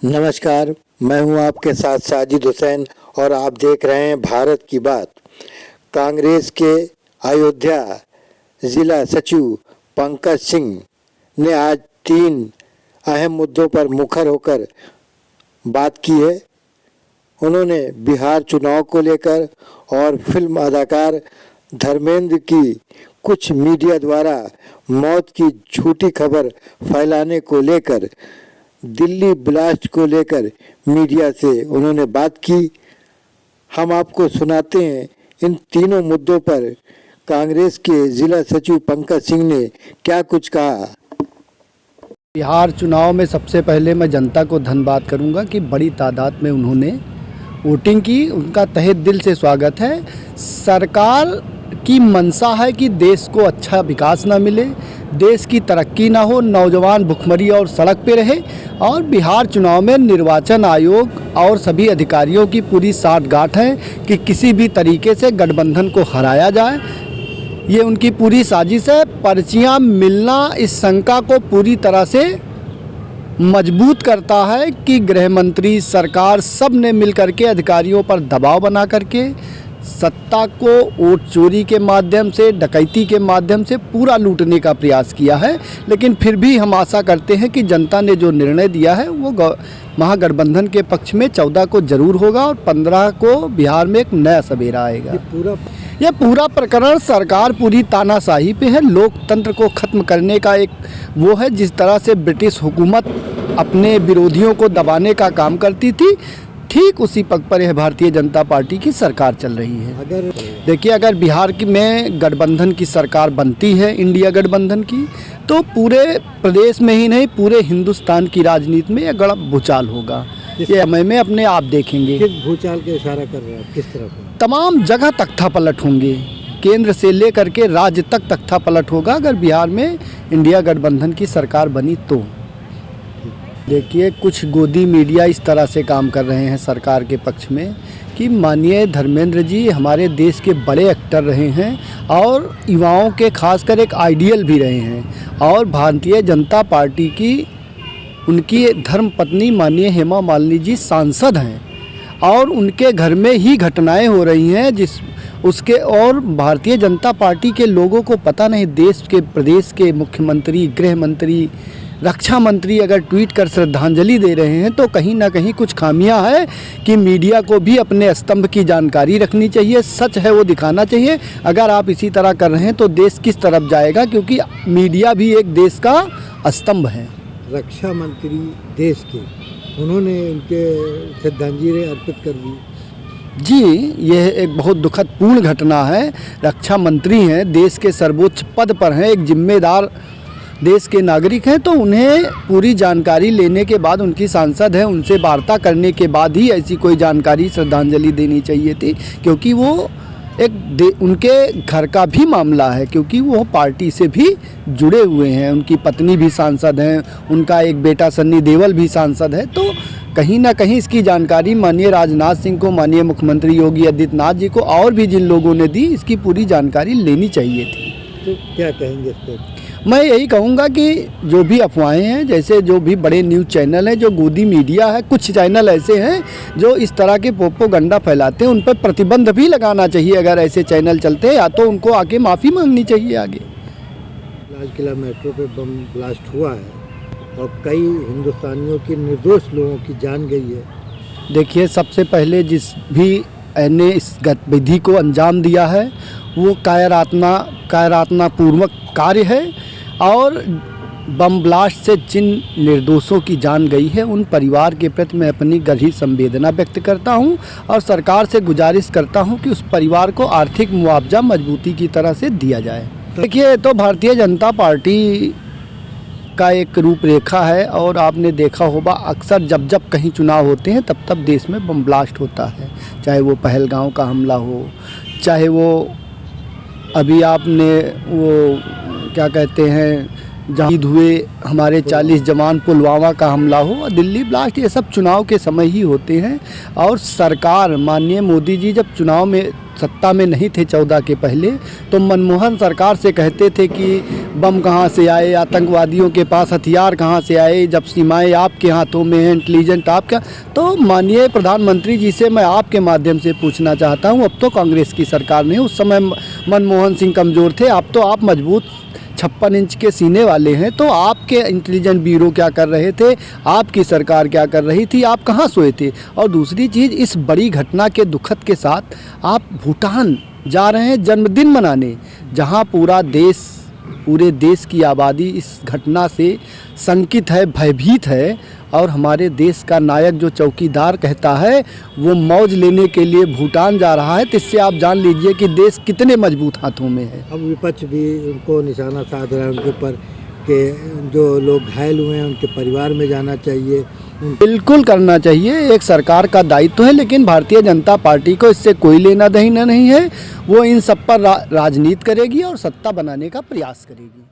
नमस्कार, मैं हूं आपके साथ साजिद हुसैन और आप देख रहे हैं भारत की बात। कांग्रेस के अयोध्या जिला सचिव पंकज सिंह ने आज 3 अहम मुद्दों पर मुखर होकर बात की है। उन्होंने बिहार चुनाव को लेकर और फिल्म अदाकार धर्मेंद्र की कुछ मीडिया द्वारा मौत की झूठी खबर फैलाने को लेकर, दिल्ली ब्लास्ट को लेकर मीडिया से उन्होंने बात की। हम आपको सुनाते हैं इन तीनों मुद्दों पर कांग्रेस के जिला सचिव पंकज सिंह ने क्या कुछ कहा। बिहार चुनाव में सबसे पहले मैं जनता को धन्यवाद करूंगा कि बड़ी तादाद में उन्होंने वोटिंग की, उनका तहे दिल से स्वागत है। सरकार की मंशा है कि देश को अच्छा विकास ना मिले, देश की तरक्की ना हो, नौजवान भुखमरी और सड़क पे रहे। और बिहार चुनाव में निर्वाचन आयोग और सभी अधिकारियों की पूरी साठगांठ है कि किसी भी तरीके से गठबंधन को हराया जाए। ये उनकी पूरी साजिश है। पर्चियां मिलना इस शंका को पूरी तरह से मजबूत करता है कि गृह मंत्री, सरकार सब ने मिलकर के अधिकारियों पर दबाव बना करके सत्ता को वोट चोरी के माध्यम से, डकैती के माध्यम से पूरा लूटने का प्रयास किया है। लेकिन फिर भी हम आशा करते हैं कि जनता ने जो निर्णय दिया है वो महागठबंधन के पक्ष में 14 को जरूर होगा और 15 को बिहार में एक नया सवेरा आएगा। ये पूरा प्रकरण सरकार पूरी तानाशाही पे है। लोकतंत्र को ख़त्म करने का एक वो है, जिस तरह से ब्रिटिश हुकूमत अपने विरोधियों को दबाने का काम करती थी, ठीक उसी पग पर यह भारतीय जनता पार्टी की सरकार चल रही है। अगर बिहार में गठबंधन की सरकार बनती है, इंडिया गठबंधन की, तो पूरे प्रदेश में ही नहीं पूरे हिंदुस्तान की राजनीति में यह बड़ा भूचाल होगा। ये समय में अपने आप देखेंगे। किस भूचाल के इशारा कर रहे हैं, किस तरफ? तमाम जगह तख्ता पलट होंगे, केंद्र से लेकर के राज्य तक तख्ता पलट होगा अगर बिहार में इंडिया गठबंधन की सरकार बनी तो। देखिए, कुछ गोदी मीडिया इस तरह से काम कर रहे हैं सरकार के पक्ष में कि माननीय धर्मेंद्र जी हमारे देश के बड़े एक्टर रहे हैं और युवाओं के खासकर एक आइडियल भी रहे हैं। और भारतीय जनता पार्टी की उनकी धर्मपत्नी माननीय हेमा मालिनी जी सांसद हैं और उनके घर में ही घटनाएं हो रही हैं और भारतीय जनता पार्टी के लोगों को पता नहीं, देश के प्रदेश के मुख्यमंत्री, गृह मंत्री, रक्षा मंत्री अगर ट्वीट कर श्रद्धांजलि दे रहे हैं तो कहीं ना कहीं कुछ खामियां है कि मीडिया को भी अपने स्तंभ की जानकारी रखनी चाहिए। सच है वो दिखाना चाहिए। अगर आप इसी तरह कर रहे हैं तो देश किस तरफ जाएगा, क्योंकि मीडिया भी एक देश का स्तंभ है। रक्षा मंत्री देश के, उन्होंने उनके श्रद्धांजलि अर्पित कर दी। जी, यह एक बहुत दुखद पूर्ण घटना है। रक्षा मंत्री हैं, देश के सर्वोच्च पद पर हैं, एक जिम्मेदार देश के नागरिक हैं, तो उन्हें पूरी जानकारी लेने के बाद, उनकी सांसद है, उनसे वार्ता करने के बाद ही ऐसी कोई जानकारी, श्रद्धांजलि देनी चाहिए थी। क्योंकि वो उनके घर का भी मामला है, क्योंकि वो पार्टी से भी जुड़े हुए हैं। उनकी पत्नी भी सांसद हैं, उनका एक बेटा सन्नी देओल भी सांसद है। तो कहीं ना कहीं इसकी जानकारी माननीय राजनाथ सिंह को, माननीय मुख्यमंत्री योगी आदित्यनाथ जी को और भी जिन लोगों ने दी, इसकी पूरी जानकारी लेनी चाहिए थी। तो क्या कहेंगे इस पर? मैं यही कहूँगा कि जो भी अफवाहें हैं, जैसे जो भी बड़े न्यूज़ चैनल हैं, जो गोदी मीडिया है, कुछ चैनल ऐसे हैं जो इस तरह के प्रोपेगेंडा फैलाते हैं, उन पर प्रतिबंध भी लगाना चाहिए। अगर ऐसे चैनल चलते हैं, या तो उनको आके माफ़ी मांगनी चाहिए आगे। लाल किला मेट्रो पे बम ब्लास्ट हुआ है और कई हिंदुस्तानियों की, निर्दोष लोगों की जान गई है। देखिए, सबसे पहले जिस भी ने इस गतिविधि को अंजाम दिया है वो कायरातना पूर्वक कार्य है। और बम ब्लास्ट से जिन निर्दोषों की जान गई है, उन परिवार के प्रति मैं अपनी गहरी संवेदना व्यक्त करता हूं और सरकार से गुजारिश करता हूं कि उस परिवार को आर्थिक मुआवजा मजबूती की तरह से दिया जाए। देखिए, तो भारतीय जनता पार्टी का एक रूपरेखा है और आपने देखा होगा अक्सर जब जब कहीं चुनाव होते हैं तब तब देश में बम ब्लास्ट होता है। चाहे वो पहलगांव का हमला हो, चाहे वो अभी आपने वो क्या कहते हैं जहाँ शहीद हुए हमारे 40 जवान, पुलवामा का हमला हो, दिल्ली ब्लास्ट, ये सब चुनाव के समय ही होते हैं। और सरकार, माननीय मोदी जी जब चुनाव में सत्ता में नहीं थे 14 के पहले, तो मनमोहन सरकार से कहते थे कि बम कहाँ से आए, आतंकवादियों के पास हथियार कहाँ से आए, जब सीमाएं आपके हाथों में हैं, इंटेलिजेंट आपका। तो माननीय प्रधानमंत्री जी से मैं आपके माध्यम से पूछना चाहता हूँ, अब तो कांग्रेस की सरकार नहीं, उस समय मनमोहन सिंह कमज़ोर थे, अब तो आप मजबूत 56 इंच के सीने वाले हैं, तो आपके इंटेलिजेंट ब्यूरो क्या कर रहे थे, आपकी सरकार क्या कर रही थी, आप कहाँ सोए थे? और दूसरी चीज़, इस बड़ी घटना के दुखद के साथ आप भूटान जा रहे हैं जन्मदिन मनाने, जहाँ पूरे देश की आबादी इस घटना से शंकित है, भयभीत है, और हमारे देश का नायक जो चौकीदार कहता है वो मौज लेने के लिए भूटान जा रहा है। तो इससे आप जान लीजिए कि देश कितने मजबूत हाथों में है। अब विपक्ष भी उनको निशाना साध रहा है उनके ऊपर कि जो लोग घायल हुए हैं उनके परिवार में जाना चाहिए। बिल्कुल करना चाहिए, एक सरकार का दायित्व है, लेकिन भारतीय जनता पार्टी को इससे कोई लेना देना नहीं है। वो इन सब पर राजनीति करेगी और सत्ता बनाने का प्रयास करेगी।